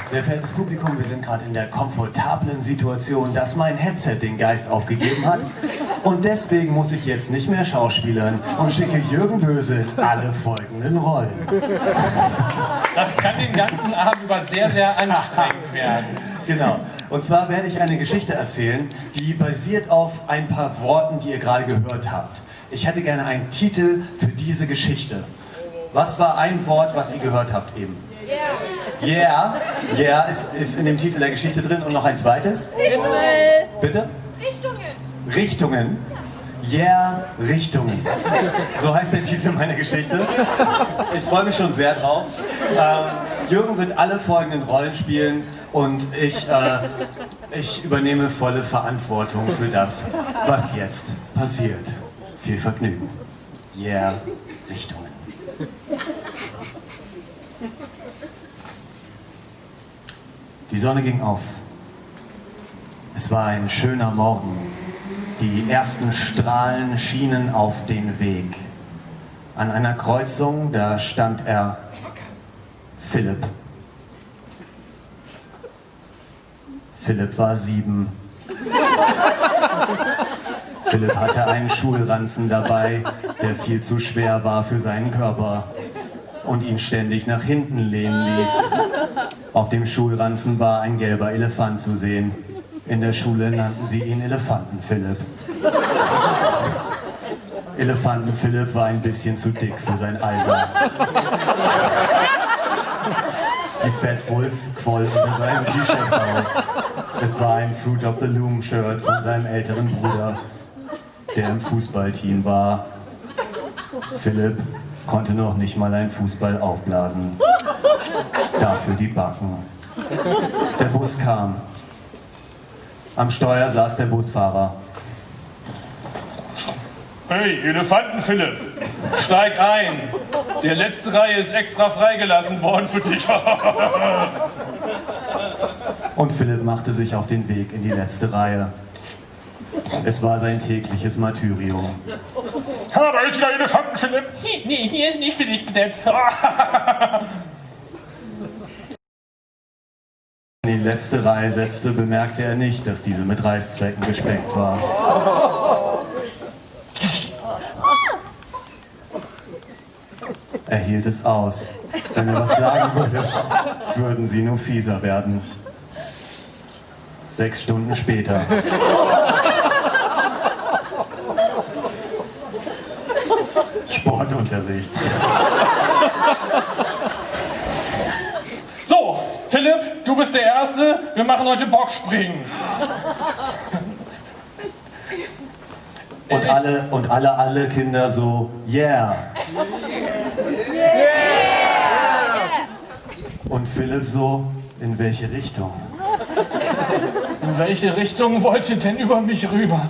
Sehr verehrtes Publikum, wir sind gerade in der komfortablen Situation, dass mein Headset den Geist aufgegeben hat. Und deswegen muss ich jetzt nicht mehr schauspielern und schicke Jürgen Böse alle folgenden Rollen. Das kann den ganzen Abend über sehr, sehr anstrengend werden. Genau. Und zwar werde ich eine Geschichte erzählen, die basiert auf ein paar Worten, die ihr gerade gehört habt. Ich hätte gerne einen Titel für diese Geschichte. Was war ein Wort, was ihr gehört habt eben? Yeah. Yeah ist in dem Titel der Geschichte drin. Und noch ein zweites? Richtungen. Bitte? Richtungen. Richtungen. Yeah, Richtungen. So heißt der Titel meiner Geschichte. Ich freue mich schon sehr drauf. Jürgen wird alle folgenden Rollen spielen und ich übernehme volle Verantwortung für das, was jetzt passiert. Viel Vergnügen. Yeah, Richtungen. Die Sonne ging auf. Es war ein schöner Morgen. Die ersten Strahlen schienen auf den Weg. An einer Kreuzung, da stand er, Philipp. Philipp war 7. Philipp hatte einen Schulranzen dabei, der viel zu schwer war für seinen Körper und ihn ständig nach hinten lehnen ließ. Auf dem Schulranzen war ein gelber Elefant zu sehen. In der Schule nannten sie ihn Elefanten Philipp. Elefanten Philipp war ein bisschen zu dick für sein Alter. Die Fettwulst quoll unter seinem T-Shirt raus. Es war ein Fruit of the Loom Shirt von seinem älteren Bruder, der im Fußballteam war. Philipp konnte noch nicht mal einen Fußball aufblasen. Dafür die Backen. Der Bus kam. Am Steuer saß der Busfahrer. Hey, Elefanten Philipp, steig ein. Der letzte Reihe ist extra freigelassen worden für dich. Und Philipp machte sich auf den Weg in die letzte Reihe. Es war sein tägliches Martyrium. Aber ist ja Elefanten Philipp. Nee, hier ist nicht für dich besetzt. In die letzte Reihe setzte, bemerkte er nicht, dass diese mit Reißzwecken gespeckt war. Er hielt es aus. Wenn er was sagen würde, würden sie nur fieser werden. 6 Stunden später. Sportunterricht. So, Philipp, du bist der Erste. Wir machen heute Bockspringen. Und alle Kinder so, yeah. Und Philipp so, in welche Richtung? In welche Richtung wollt ihr denn über mich rüber?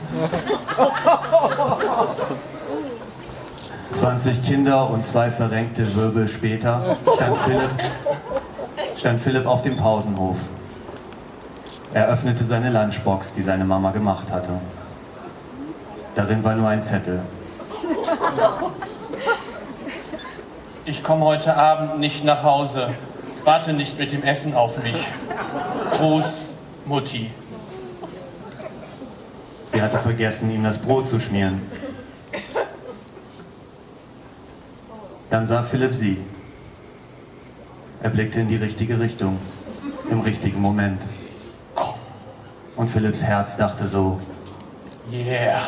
20 Kinder und 2 verrenkte Wirbel später stand Philipp auf dem Pausenhof. Er öffnete seine Lunchbox, die seine Mama gemacht hatte. Darin war nur ein Zettel. Ich komme heute Abend nicht nach Hause. Warte nicht mit dem Essen auf mich. Gruß, Mutti. Sie hatte vergessen, ihm das Brot zu schmieren. Dann sah Philipp sie. Er blickte in die richtige Richtung, im richtigen Moment. Und Philipps Herz dachte so, Yeah.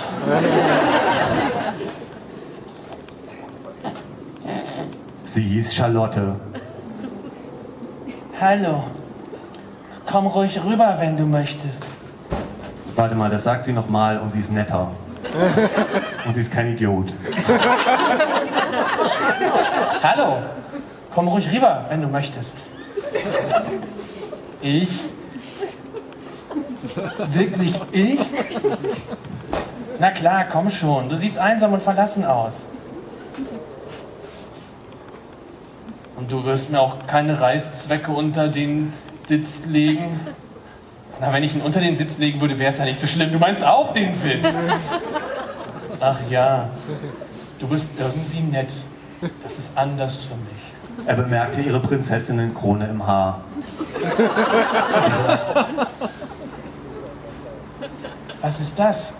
sie hieß Charlotte. Hallo. Komm ruhig rüber, wenn du möchtest. Warte mal, das sagt sie nochmal und sie ist netter. Und sie ist kein Idiot. Hallo. Komm ruhig rüber, wenn du möchtest. Ich? Wirklich ich? Na klar, komm schon. Du siehst einsam und verlassen aus. Und du wirst mir auch keine Reißzwecke unter den Sitz legen. Na, wenn ich ihn unter den Sitz legen würde, wäre es ja nicht so schlimm. Du meinst auf den Sitz. Ach ja, du bist irgendwie nett. Das ist anders für mich. Er bemerkte ihre Prinzessinnenkrone im Haar. Sie sagte, Was ist das?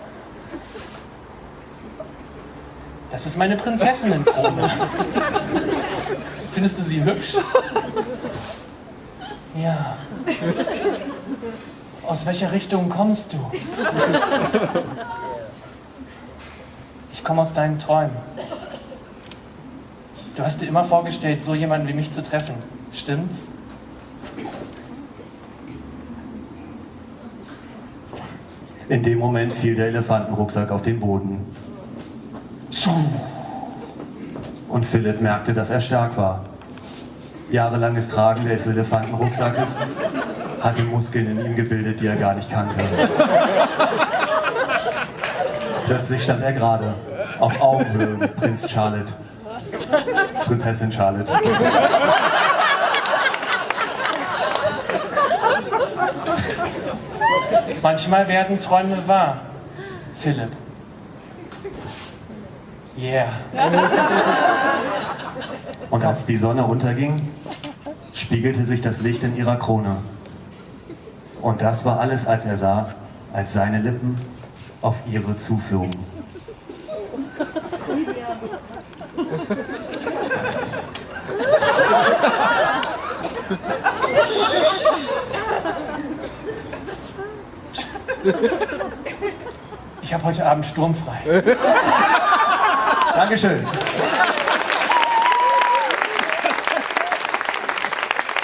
Das ist meine Prinzessinnenkrone. Findest du sie hübsch? Ja. Aus welcher Richtung kommst du? Ich komme aus deinen Träumen. Du hast dir immer vorgestellt, so jemanden wie mich zu treffen. Stimmt's? in dem Moment fiel der Elefantenrucksack auf den Boden. Und Philipp merkte, dass er stark war. Jahrelanges Tragen des Elefantenrucksackes hatte Muskeln in ihm gebildet, die er gar nicht kannte. Plötzlich stand er gerade, auf Augenhöhe mit Prinzessin Charlotte. Manchmal werden Träume wahr, Philipp. Yeah. Und als die Sonne unterging, spiegelte sich das Licht in ihrer Krone. Und das war alles, als er sah, als seine Lippen auf ihre zuflogen. Ich habe heute Abend sturmfrei. Dankeschön.